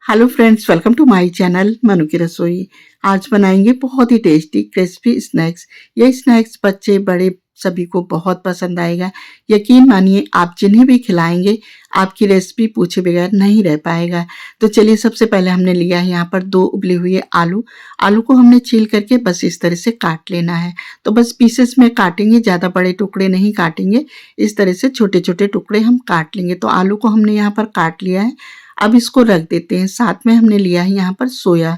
Hello friends, welcome to my channel Manu की रसोई। आज बनाएंगे बहुत ही टेस्टी क्रिस्पी स्नैक्स। ये स्नैक्स बच्चे बड़े सभी को बहुत पसंद आएगा। यकीन मानिए, आप जिन्हें भी खिलाएंगे आपकी रेसिपी पूछे बगैर नहीं रह पाएगा। तो चलिए, सबसे पहले हमने लिया है यहाँ पर 2 उबले हुए आलू। आलू को हमने छील करके बस इस तरह से काट लेना है। तो बस पीसेस में काटेंगे, ज़्यादा बड़े टुकड़े नहीं काटेंगे। इस तरह से छोटे छोटे टुकड़े हम काट लेंगे। तो आलू को हमने यहाँ पर काट लिया है। अब इसको रख देते हैं। साथ में हमने लिया है यहाँ पर सोया।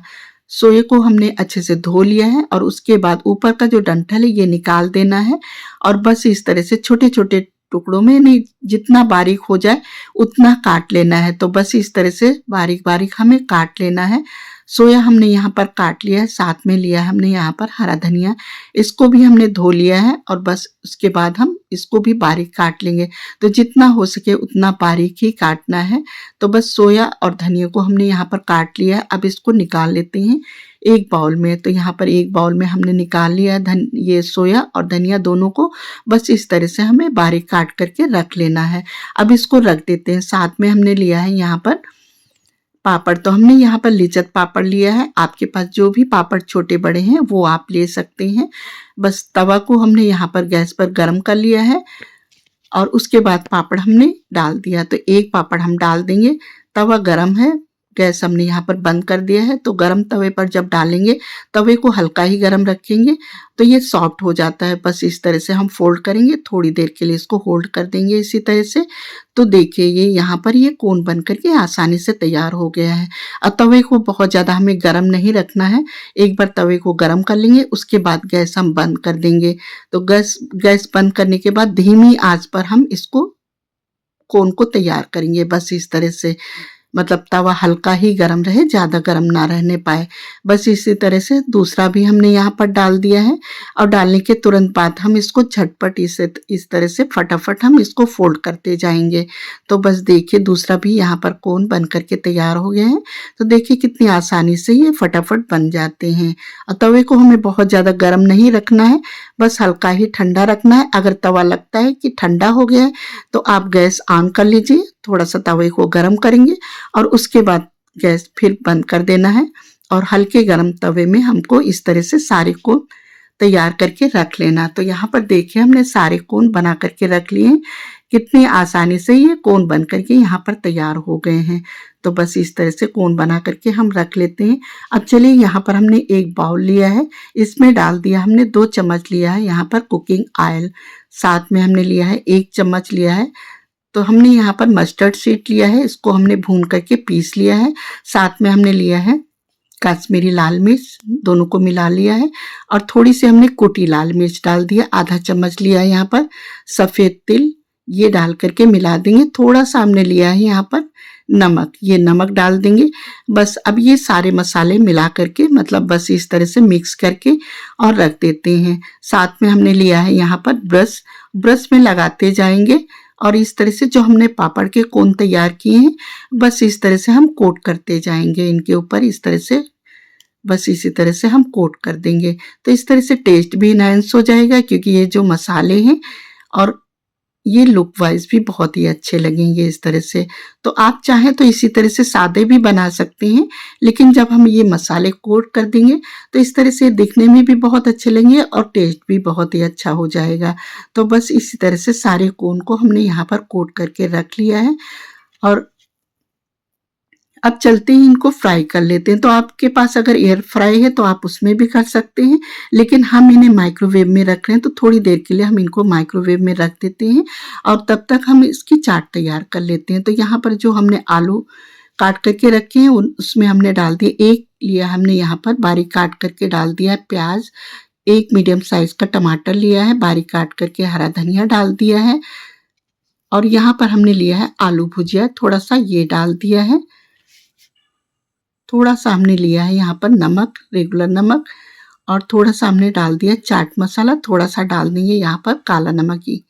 सोये को हमने अच्छे से धो लिया है और उसके बाद ऊपर का जो डंठल है ये निकाल देना है। और बस इस तरह से छोटे छोटे टुकड़ों में, नहीं जितना बारीक हो जाए उतना काट लेना है। तो बस इस तरह से बारीक बारीक हमें काट लेना है। सोया हमने यहाँ पर काट लिया है। साथ में लिया है हमने यहाँ पर हरा धनिया, इसको भी हमने धो लिया है और बस उसके बाद हम इसको भी बारीक काट लेंगे। तो जितना हो सके उतना बारीक ही काटना है। तो बस सोया और धनिया को हमने यहाँ पर काट लिया है। अब इसको निकाल लेते हैं एक बाउल में। तो यहाँ पर एक बाउल में हमने निकाल लिया है ये सोया और धनिया दोनों को। बस इस तरह से हमें बारीक काट करके रख लेना है। अब इसको रख देते हैं। साथ में हमने लिया है यहाँ पर पापड़। तो हमने यहाँ पर लिज्जत पापड़ लिया है। आपके पास जो भी पापड़ छोटे बड़े हैं वो आप ले सकते हैं। बस तवा को हमने यहाँ पर गैस पर गर्म कर लिया है और उसके बाद पापड़ हमने डाल दिया। तो एक पापड़ हम डाल देंगे। तवा गरम है, गैस हमने यहाँ पर बंद कर दिया है। तो गरम तवे पर जब डालेंगे, तवे को हल्का ही गरम रखेंगे तो ये सॉफ्ट हो जाता है। बस इस तरह से हम फोल्ड करेंगे, थोड़ी देर के लिए इसको होल्ड कर देंगे इसी तरह से। तो देखिए, ये यहाँ पर ये कोन बन करके आसानी से तैयार हो गया है। और तवे को बहुत ज़्यादा हमें गरम नहीं रखना है। एक बार तवे को गरम कर लेंगे, उसके बाद गैस हम बंद कर देंगे। तो गैस बंद करने के बाद धीमी आंच पर हम इसको कोन को तैयार करेंगे। बस इस तरह से, मतलब तवा हल्का ही गरम रहे, ज़्यादा गरम ना रहने पाए। बस इसी तरह से दूसरा भी हमने यहाँ पर डाल दिया है। और डालने के तुरंत बाद हम इसको झटपट इस तरह से फटाफट हम इसको फोल्ड करते जाएंगे। तो बस देखिए, दूसरा भी यहाँ पर कोन बन करके तैयार हो गया है। तो देखिए कितनी आसानी से ये फटाफट बन जाते हैं। और तवे को हमें बहुत ज़्यादा गर्म नहीं रखना है, बस हल्का ही ठंडा रखना है। अगर तवा लगता है कि ठंडा हो गया है तो आप गैस ऑन कर लीजिए, थोड़ा सा तवे को गर्म करेंगे और उसके बाद गैस फिर बंद कर देना है। और हल्के गरम तवे में हमको इस तरह से सारे कोन तैयार करके रख लेना। तो यहाँ पर देखिए, हमने सारे कोन बना करके रख लिए हैं। कितनी आसानी से ये कोन बन करके यहाँ पर तैयार हो गए हैं। तो बस इस तरह से कोन बना करके हम रख लेते हैं। अब चलिए, यहाँ पर हमने एक बाउल लिया है, इसमें डाल दिया हमने 2 चम्मच लिया है यहाँ पर कुकिंग ऑयल। साथ में हमने लिया है 1 चम्मच लिया है। तो हमने यहाँ पर मस्टर्ड सीड लिया है, इसको हमने भून करके पीस लिया है। साथ में हमने लिया है कश्मीरी लाल मिर्च, दोनों को मिला लिया है। और थोड़ी सी हमने कुटी लाल मिर्च डाल दिया। आधा चम्मच लिया है यहाँ पर सफ़ेद तिल, ये डाल करके मिला देंगे। थोड़ा सा हमने लिया है यहाँ पर नमक, ये नमक डाल देंगे। बस अब ये सारे मसाले मिला करके, मतलब बस इस तरह से मिक्स करके और रख देते हैं। साथ में हमने लिया है यहाँ पर ब्रश में लगाते जाएंगे और इस तरह से जो हमने पापड़ के कोन तैयार किए हैं, बस इस तरह से हम कोट करते जाएंगे इनके ऊपर। इस तरह से बस इसी तरह से हम कोट कर देंगे। तो इस तरह से टेस्ट भी इनहेंस हो जाएगा, क्योंकि ये जो मसाले हैं और ये लुक वाइज भी बहुत ही अच्छे लगेंगे इस तरह से। तो आप चाहें तो इसी तरह से सादे भी बना सकते हैं, लेकिन जब हम ये मसाले कोट कर देंगे तो इस तरह से दिखने में भी बहुत अच्छे लगेंगे और टेस्ट भी बहुत ही अच्छा हो जाएगा। तो बस इसी तरह से सारे कोन को हमने यहाँ पर कोट करके रख लिया है। और अब चलते ही इनको फ्राई कर लेते हैं। तो आपके पास अगर एयर फ्राई है तो आप उसमें भी कर सकते हैं, लेकिन हम इन्हें माइक्रोवेव में रख रहे हैं तो थोड़ी देर के लिए हम इनको माइक्रोवेव में रख देते हैं और तब तक हम इसकी चाट तैयार कर लेते हैं। तो यहाँ पर जो हमने आलू काट करके रखे हैं उसमें हमने डाल दिए, एक लिया हमने यहाँ पर बारीक काट करके डाल दिया है प्याज, एक मीडियम साइज का टमाटर लिया है बारीक काट करके, हरा धनिया डाल दिया है। और यहाँ पर हमने लिया है आलू भुजिया, थोड़ा सा ये डाल दिया है। थोड़ा सा हमने लिया है यहाँ पर नमक, रेगुलर नमक, और थोड़ा सा हमने डाल दिया चाट मसाला, थोड़ा सा डाल देंगे यहाँ पर काला नमक ही।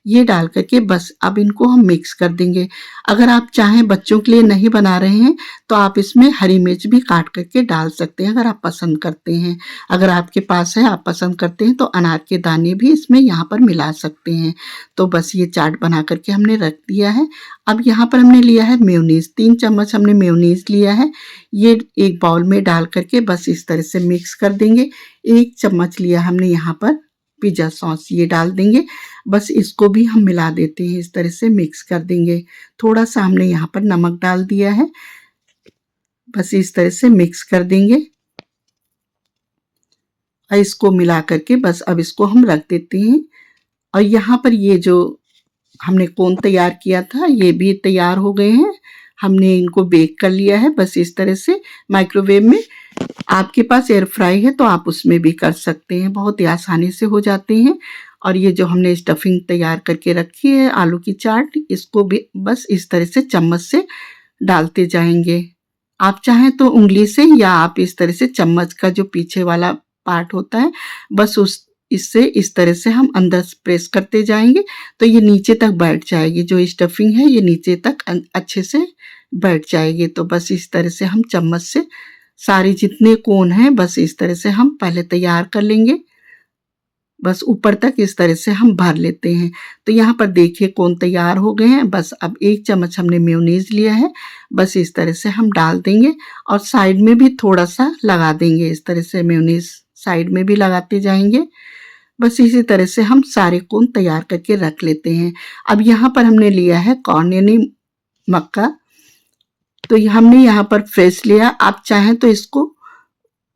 ये डाल करके बस अब इनको हम मिक्स कर देंगे। अगर आप चाहें बच्चों के लिए नहीं बना रहे हैं तो आप इसमें हरी मिर्च भी काट करके डाल सकते हैं अगर आप पसंद करते हैं। अगर आपके पास है, आप पसंद करते हैं तो अनार के दाने भी इसमें यहाँ पर मिला सकते हैं। तो बस ये चाट बना करके हमने रख दिया है। अब यहाँ पर हमने लिया है मेयोनीज़, 3 चम्मच हमने मेयोनीज़ लिया है। ये एक बाउल में डाल करके बस इस तरह से मिक्स कर देंगे। 1 चम्मच लिया हमने यहाँ पर पिज़्ज़ा सॉस, ये डाल देंगे। बस इसको भी हम मिला देते हैं, इस तरह से मिक्स कर देंगे। थोड़ा-सा हमने यहाँ पर नमक डाल दिया है। बस इस तरह से मिक्स कर देंगे और इसको मिला करके बस अब इसको हम रख देते हैं। और यहाँ पर ये जो हमने कोन तैयार किया था, ये भी तैयार हो गए हैं। हमने इनको बेक कर लिया है बस इस तरह से माइक्रोवेव में। आपके पास एयर फ्राई है तो आप उसमें भी कर सकते हैं, बहुत ही आसानी से हो जाते हैं। और ये जो हमने स्टफिंग तैयार करके रखी है आलू की चाट, इसको भी बस इस तरह से चम्मच से डालते जाएंगे। आप चाहें तो उंगली से, या आप इस तरह से चम्मच का जो पीछे वाला पार्ट होता है बस उस इससे इस तरह से हम अंदर प्रेस करते जाएंगे तो ये नीचे तक बैठ जाएगी। जो स्टफिंग है ये नीचे तक अच्छे से बैठ जाएगी। तो बस इस तरह से हम चम्मच से सारे जितने कोन हैं बस इस तरह से हम पहले तैयार कर लेंगे। बस ऊपर तक इस तरह से हम भर लेते हैं। तो यहाँ पर देखिए कोन तैयार हो गए हैं। बस अब 1 चम्मच हमने मेयोनीज़ लिया है, बस इस तरह से हम डाल देंगे और साइड में भी थोड़ा-सा लगा देंगे। इस तरह से मेयोनीज़ साइड में भी लगाते जाएंगे। बस इसी तरह से हम सारे कोन तैयार करके रख लेते हैं। अब यहाँ पर हमने लिया है कॉर्न यानी मक्का, तो हमने यहाँ पर फ्रेश लिया। आप चाहें तो इसको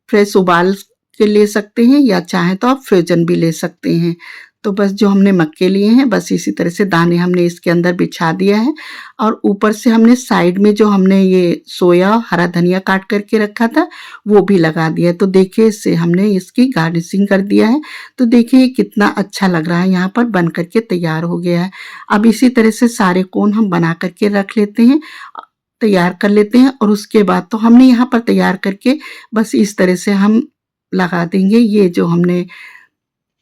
फ्रेश उबाल के ले सकते हैं या चाहें तो आप फ्रोजन भी ले सकते हैं। तो बस जो हमने मक्के लिए हैं बस इसी तरह से दाने हमने इसके अंदर बिछा दिया है और ऊपर से हमने साइड में जो हमने ये सोया हरा धनिया काट करके रखा था वो भी लगा दिया। तो देखिए इससे हमने इसकी गार्निशिंग कर दिया है। तो देखिए कितना अच्छा लग रहा है, यहाँ पर बन करके तैयार हो गया है। अब इसी तरह से सारे कोन हम बना करके रख लेते हैं, तैयार कर लेते हैं। और उसके बाद तो हमने यहाँ पर तैयार करके बस इस तरह से हम लगा देंगे। ये जो हमने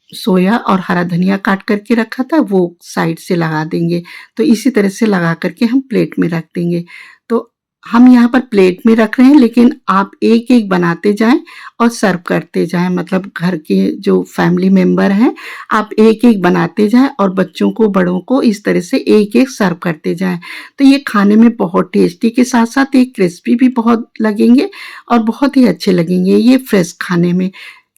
सोया और हरा धनिया काट करके रखा था वो साइड से लगा देंगे। तो इसी तरह से लगा करके हम प्लेट में रख देंगे। तो हम यहाँ पर प्लेट में रख रहे हैं, लेकिन आप एक-एक बनाते जाएं और सर्व करते जाएं। मतलब घर के जो फैमिली मेंबर हैं आप एक-एक बनाते जाएं और बच्चों को, बड़ों को इस तरह से एक-एक सर्व करते जाएं। तो ये खाने में बहुत टेस्टी के साथ-साथ ये क्रिस्पी भी बहुत लगेंगे और बहुत ही अच्छे लगेंगे ये फ्रेश खाने में।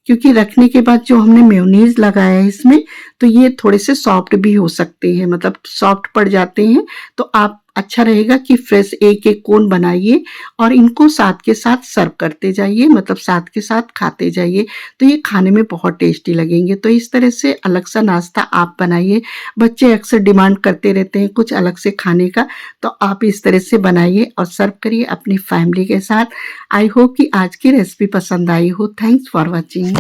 क्योंकि रखने के बाद जो हमने मेयोनीज़ लगाया है इसमें, तो ये थोड़े से सॉफ्ट भी हो सकते हैं, मतलब सॉफ्ट पड़ जाते हैं। तो आप अच्छा रहेगा कि फ्रेश एक-एक कोन बनाइए और इनको साथ के साथ सर्व करते जाइए, मतलब साथ के साथ खाते जाइए। तो ये खाने में बहुत टेस्टी लगेंगे। तो इस तरह से अलग सा नाश्ता आप बनाइए। बच्चे अक्सर डिमांड करते रहते हैं कुछ अलग से खाने का, तो आप इस तरह से बनाइए और सर्व करिए अपनी फैमिली के साथ। आई होप कि आज की रेसिपी पसंद आई हो। Thanks for watching.